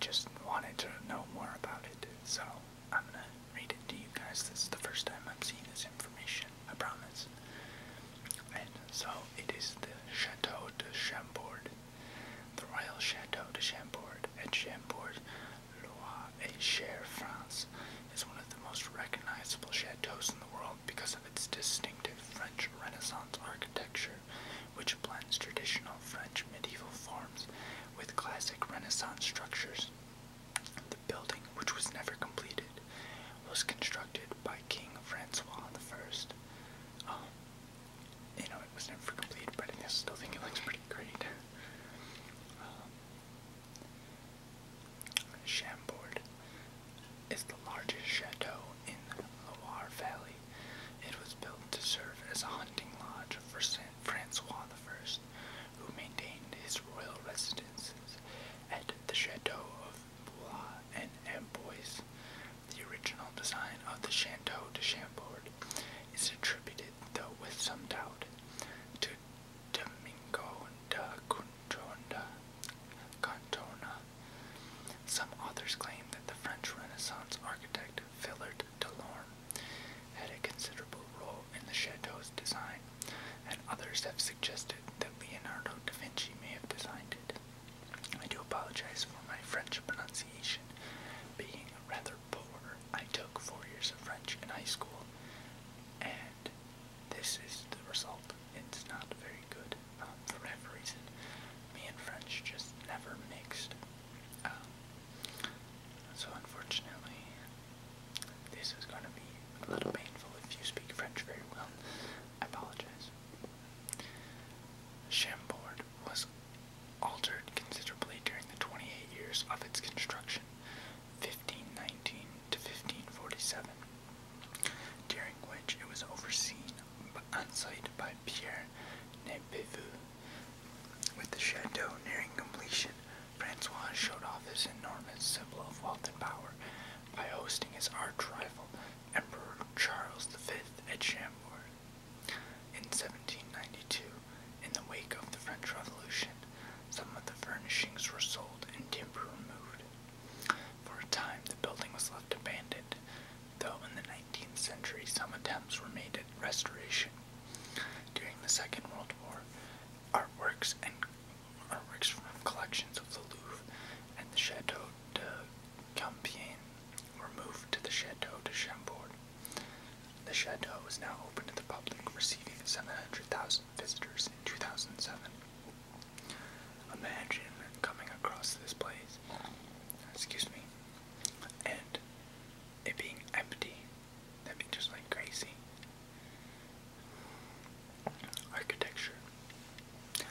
just wanted to know more about it, so I'm gonna read it to you guys. This is the first time I'm seeing this information, I promise. And so it is the Château de Chambord, the Royal Château de Chambord at Chambord, Loire-et-Cher, France, is one of the most recognizable chateaux in the world because of its distinctive French Renaissance architecture, which blends traditional French medieval forms with classic Renaissance structures. The building, which was never completed, was constructed by King Francois I. It was never completed, but I still think it looks pretty great. Chambord is the largest chateau in the Loire Valley. It was built to serve as a hunting lodge for Francois I, who maintained his royal residences at the Château of Blois and Amboise. The original design of the Château de Chambord is attributed, though with some doubt, to Domingo da Cantona. Some authors claim that the French Renaissance architect Villard de Lorme had a considerable role in the chateau's design, and others have suggested that Leonardo da Vinci may have designed it. I do apologize for my French pronunciation being rather poor. I took 4 years of French in high school, and this is the result. It's not very good. For whatever reason, me and French just never mixed. So unfortunately, this is going to be a little painful if you speak French very well. I apologize. Chambord was altered considerably during the 28 years of its construction, 1519 to 1547, during which it was overseen on site by Pierre Nepveu. With the chateau nearing completion, Francois showed off his enormous symbol of wealth and power by hosting his arch-rival, Emperor Charles V at Chambord. In 1792, in the wake of the French Revolution, some of the furnishings were sold and timber removed. For a time, the building was left abandoned, though in the 19th century some attempts were made at restoration. During the Second World War, artworks from collections of the Louvre and the Château de Compiègne were moved to the Château de Chambord. The chateau is now open to the public, receiving 700,000 visitors in 2007. Imagine coming across this place, and it being empty. That'd be just like crazy. Architecture. The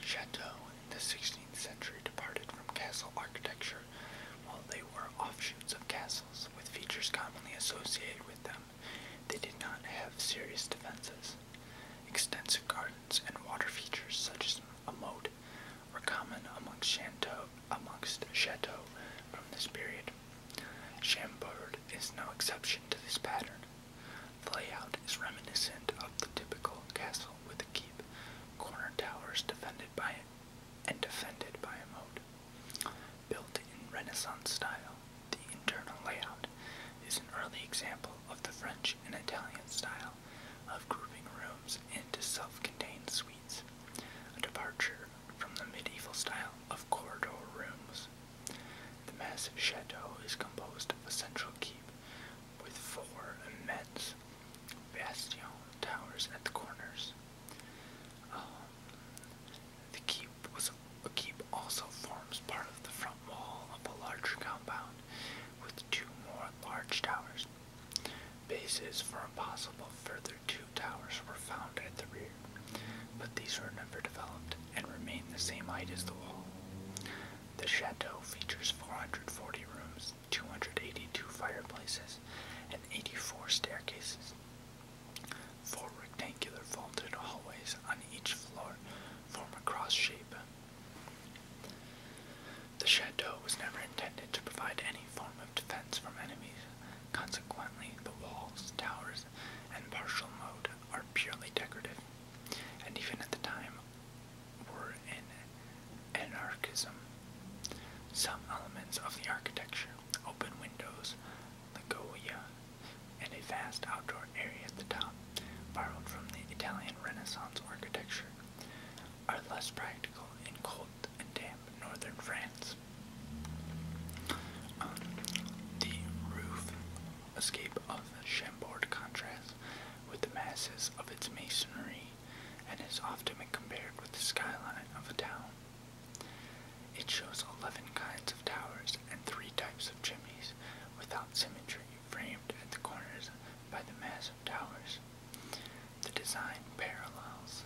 chateau in the 16th century departed from castle architecture. While they were offshoots of castles with features commonly associated with them, they did not have serious defenses. Extensive gardens and water features such as a moat were common amongst chateaux from this period. Chambord is no exception to this pattern. The layout is reminiscent of the typical castle with a keep, corner towers defended by a moat. Built in Renaissance style, the internal layout is an early example of the French and Italian style of grouping rooms into self-contained suites, a departure from the medieval style of corridor rooms. The massive chateau is composed of a central keep with 4 immense bastion towers at the corners. The keep also forms part of the front wall of a larger compound with 2 more large towers. Bases for a possible further 2 towers were found at the rear, but these were never developed and remain the same height as the wall. The chateau features 440 rooms, 282 fireplaces, and 84 staircases. 4 rectangular vaulted hallways on each floor form a cross shape. The chateau was never intended to provide any form of defense from enemies. Consequently, the walls, towers, and partial moat are purely decorative, and even at the time were in anarchism. Some elements vast outdoor area at the top, borrowed from the Italian Renaissance architecture, are less practical in cold and damp northern France. The roof escape of Chambord contrasts with the masses of its masonry and is often compared with the skyline of a town. It shows 11 kinds of towers and 3 types of chimneys without symmetry, framed at the corners by the massive towers. The design parallels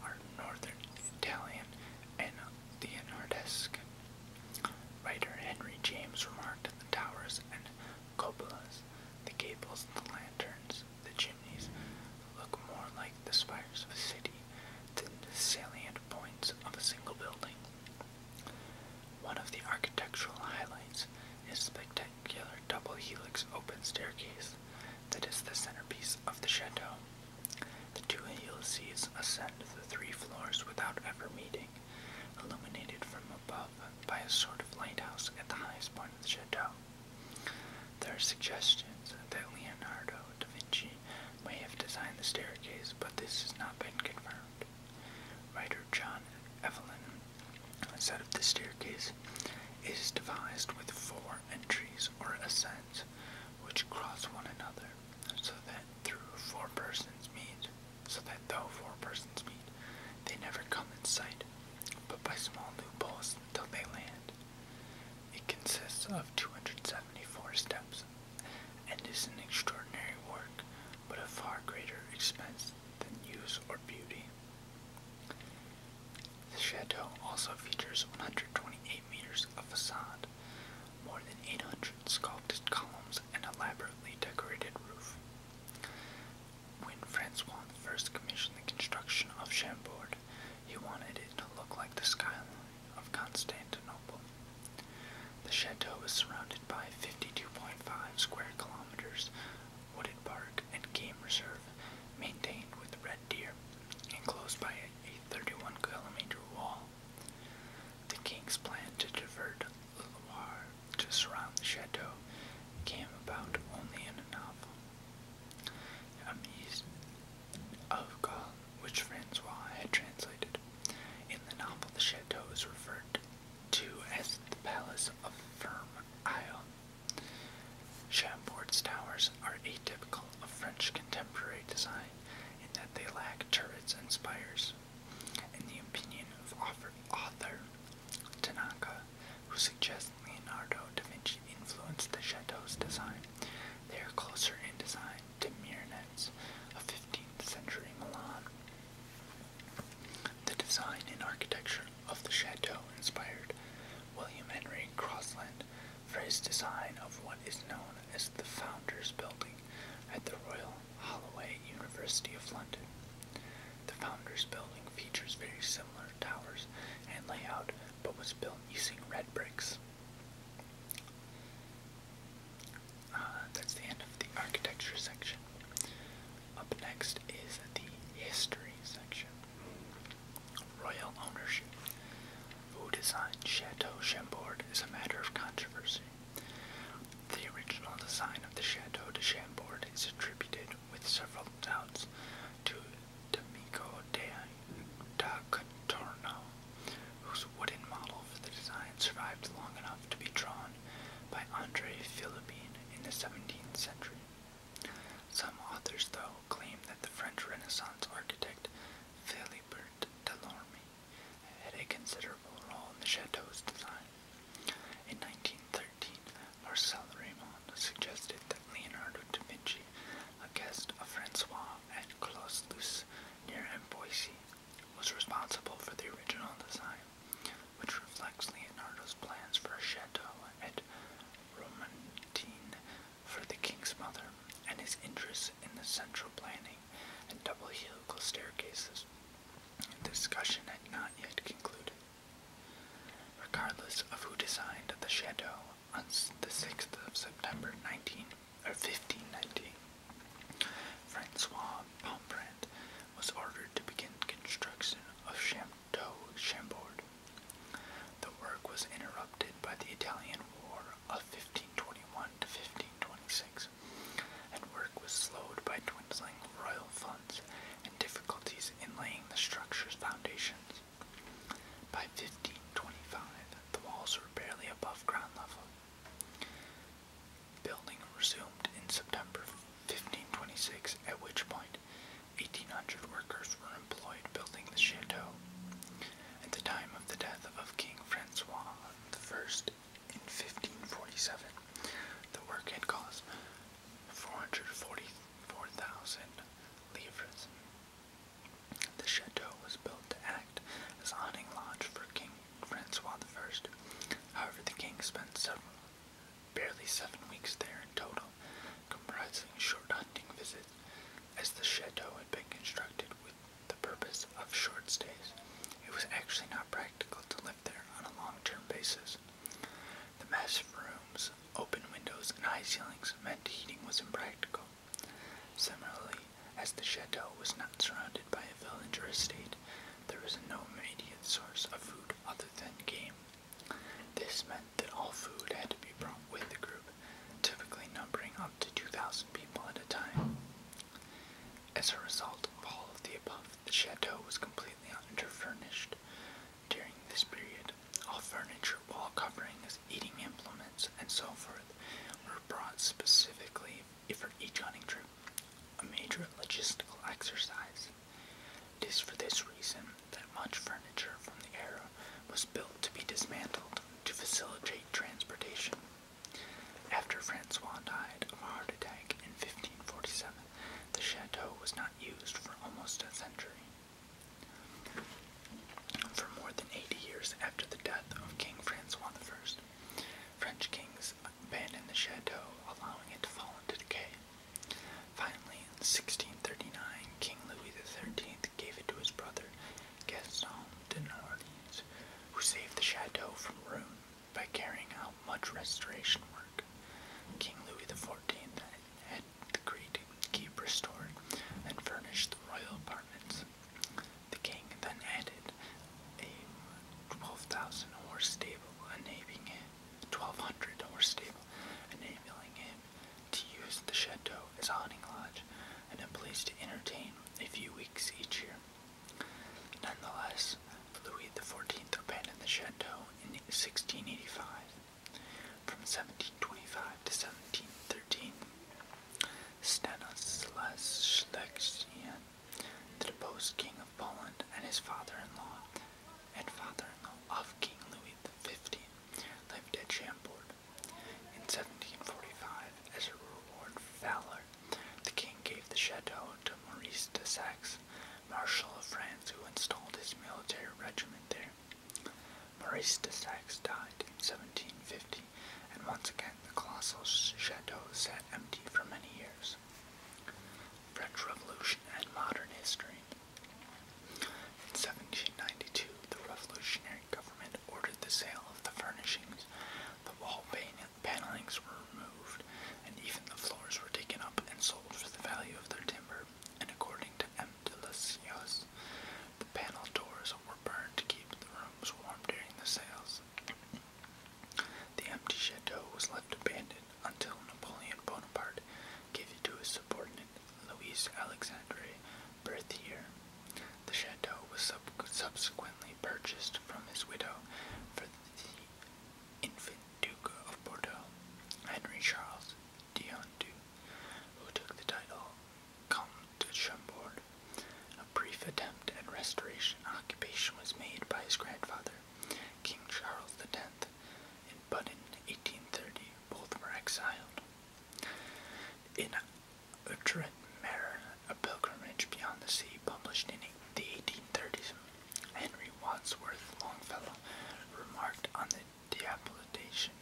are northern Italian and Leonardesque. Writer Henry James remarked that the towers and cupolas, the gables, the lanterns, the chimneys, look more like the spires of a city than the salient points of a single building. One of the architectural highlights is a spectacular double helix open staircase that is the centerpiece of the chateau. The 2 helices ascend the 3 floors without ever meeting, illuminated from above by a sort of lighthouse at the highest point of the chateau. There are suggestions that Leonardo da Vinci may have designed the staircase, but this has not been confirmed. Writer John Evelyn said of the staircase, it is devised with 4 entries or ascents, which cross one another, so that though 4 persons meet, they never come in sight, but by small loopholes until they land. It consists of 274 steps, and is an extraordinary work, but of far greater expense than use or beauty. The chateau also features 128 meters of facade, more than 800 sculpted columns, and elaborately decorated roof. When Francois first commissioned the construction of Chambord, he wanted it to look like the skyline of Constantinople. The chateau is surrounded by 52.5 square kilometers wooded park and game reserve, maintained with red deer, enclosed by a 31-kilometer wall. The king's plan to divert the Loire to surround the chateau came about only in a novel, Amies of Gaul, which Francois had translated. In the novel, the chateau is referred to as the Palace of Firm Isle. Chambord's towers are atypical of French contemporary design in that they lack turrets and spires. In the opinion of author Tanaka, who suggests Leonardo da Vinci influenced the chateau's design, they are closer in design to minarets of 15th century Milan. The design and architecture of the chateau inspired William Henry Crosland for his design of what is known as the Founders Building at the Royal Holloway University of London. The Founders Building features very similar towers and layout, but was built using red bricks. That's the end of the architecture section. Up next is the history section. Royal ownership. Who designed Château Chambord is a matter of controversy. The original design of the Château de Chambord is attributed, with several doubts, to D'Amico da Contorno, whose wooden model for the design survived long enough to be drawn by André Philippine in the 17th century. Some authors, though, claim that the French Renaissance architect Philibert Delorme had a considerable role in the chateau's design. In 1913, Marcel Raymond suggested that Leonardo da Vinci, a guest of Francois at Clos-Luce near Amboise, was responsible for the original design, which reflects Leonardo's plans for a chateau at Romontine for the king's mother, and his interest in the central planning and double helical staircases. The discussion had not yet concluded. Regardless of who designed the chateau, on the 6th of September 1519, Francois Pombrand was ordered to begin construction of Château Chambord. The work was interrupted by the Italian War of 1521 to 1526, and work was slowed embezzling royal funds and difficulties in laying the structure's foundations. By 1525, the walls were barely above ground level. Building resumed in September 1526, at which point 1,800 workers were employed building the chateau. At the time of the death of King Francois I in 1547, the work had cost 444,000 livres. The chateau was built to act as a hunting lodge for King Francois I. However, the king spent barely 7 weeks there in total, comprising short hunting visits, as the chateau had been constructed with the purpose of short stays. It was actually not practical to live there on a long-term basis. The massive rooms, open windows, and high ceilings meant heating was impractical. Similarly, as the chateau was not surrounded by a village or estate, there was no immediate source of food other than game. This meant that all food had to be brought with the group, typically numbering up to 2,000 people at a time. As a result of all of the above, the chateau was completely underfurnished. During this period, all furniture, wall coverings, eating implements, and so forth were brought specifically for each hunting trip, a major logistical exercise. It is for this reason that much furniture from the era was built to be dismantled to facilitate transportation. After Francois died of a heart attack in 1547, the chateau was not used for almost a century. For more than 80 years after the death of King Francois I, French kings abandoned the chateau, allowing it to fall into decay. Finally, in 1639, King Louis XIII gave it to his brother, Gaston de Orleans, who saved the chateau from ruin by carrying out much restoration work. King Louis XIV had the great keep restored and furnished the royal apartments. The king then added a 12,000 horse stable, enabling him to use the chateau as a hunting lodge and a place to entertain a few weeks each year. Nonetheless, Louis XIV abandoned the chateau in 1685. From 1725 to 1713, Stanislas Leczian, the deposed king of Poland and his father-in-law of King Louis XV, lived at Chambord. In 1745, as a reward for valor, the king gave the chateau to Maurice de Saxe, Marshal of France, who installed his military regiment there. Maurice de Saxe died in 1750, and once again the colossal chateau sat empty for many years. French Revolution and Modern History. In 1792, the revolutionary government ordered the sale of the furnishings. The wall panelings were removed, and even the floors were taken up and sold for the value of their timber, and according to M. de Lisieux, the panel doors were burned to keep the rooms warm during the sales. The empty chateau was left abandoned until Napoleon Bonaparte gave it to his subordinate, Louise Alexandre Berthier. The chateau was subsequently purchased from his widow for the infant Duke of Bordeaux, Henry Charles d'Anjou, who took the title Comte de Chambord. A brief attempt at restoration and occupation was made by his grandfather, King Charles X, but in 1830 both were exiled. In Utrecht-Mer, a pilgrimage beyond the sea, published in the 1830s, Henry Wadsworth Longfellow remarked on the dilapidation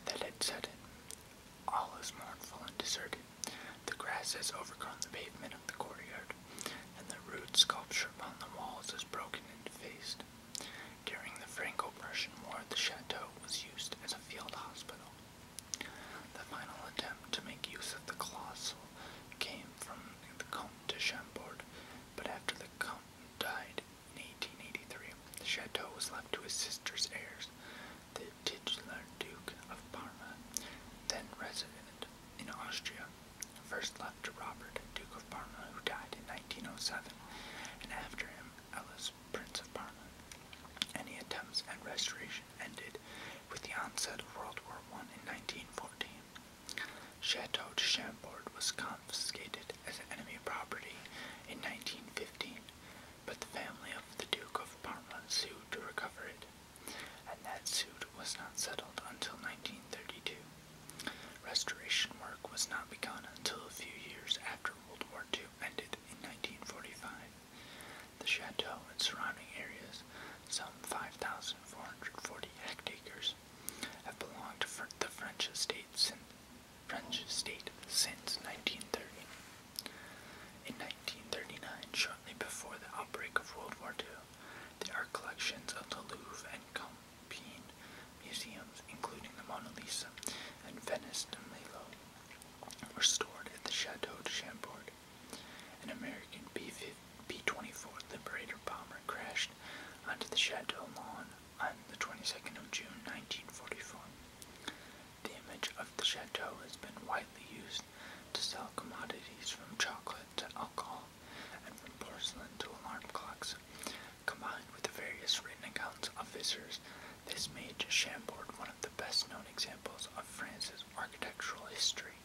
that had set in. All is mournful and deserted. The grass has overgrown the pavement of the courtyard, and the rude sculpture upon the walls is broken and defaced. During the Franco-Prussian War, the chateau was used as a field hospital. The final attempt to make use of the cloth onset of World War I in 1914. Château de Chambord was confiscated as enemy property in 1915, but the family of the Duke of Parma sued to recover it, and that suit was not settled until 1932. Restoration work was not begun until a few years after World War II ended in 1945. The chateau and surrounding areas, some 5,440 hectares, have belonged to the French estate since 1930. In 1939, shortly before the outbreak of World War II, the art collections of the Louvre and Compiègne museums, including the Mona Lisa and Venice de Milo, were stored at the Château de Chambord. An American B-24 Liberator bomber crashed onto the Château lawn on the 22nd of June 1944. The image of the chateau has been widely used to sell commodities from chocolate to alcohol and from porcelain to alarm clocks. Combined with the various written accounts of visitors, this made Chambord one of the best-known examples of France's architectural history.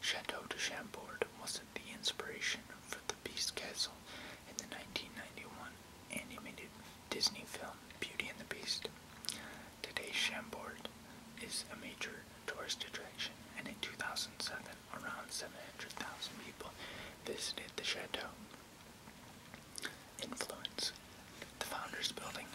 Château de Chambord was the inspiration for the Beast Castle in the 1991 animated Disney film Beauty and the Beast. Today, Chambord is a major tourist attraction, and in 2007, around 700,000 people visited the chateau. Influence. The Founders Building